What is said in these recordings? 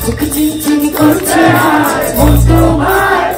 চিনি করছে মন তোমার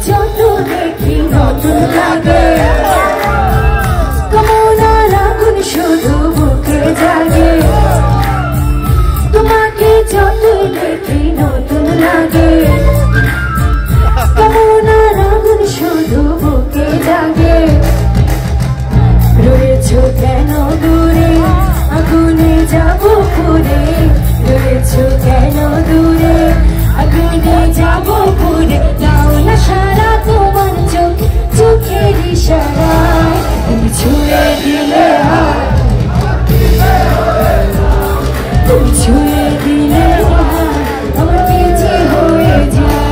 যত দেখি নতুন লাগে কামনার আগুন শুধু বুকে জাগে তোমাকে যত দেখি নতুন লাগে কামনার আগুন শুধু বুকে জাগে রয়েছো কেন দূরে আগুনে যাবো পুরে রয়েছো কেন দূরে আগুনে যাবো পুরে দাও না সারা তোমার চোখের ইশারায় তুমি ছুঁয়ে দিলে তুমি ছুঁয়ে দিলে আমার পিছে হয়ে যায়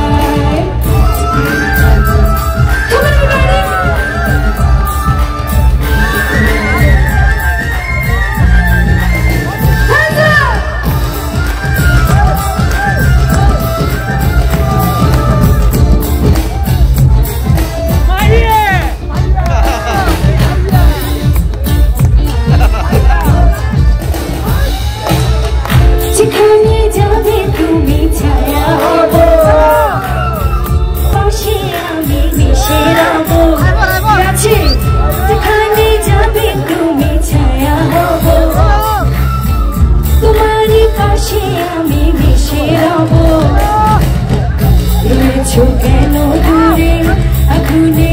যেখানে যাবে তুমি ছায়া হব পাশে আমি মিশে রব আছে যেখানে যাবে তুমি ছায়া হব তোমারই পাশে আমি মিশে রব রয়েছো কেন দূরে আগুনে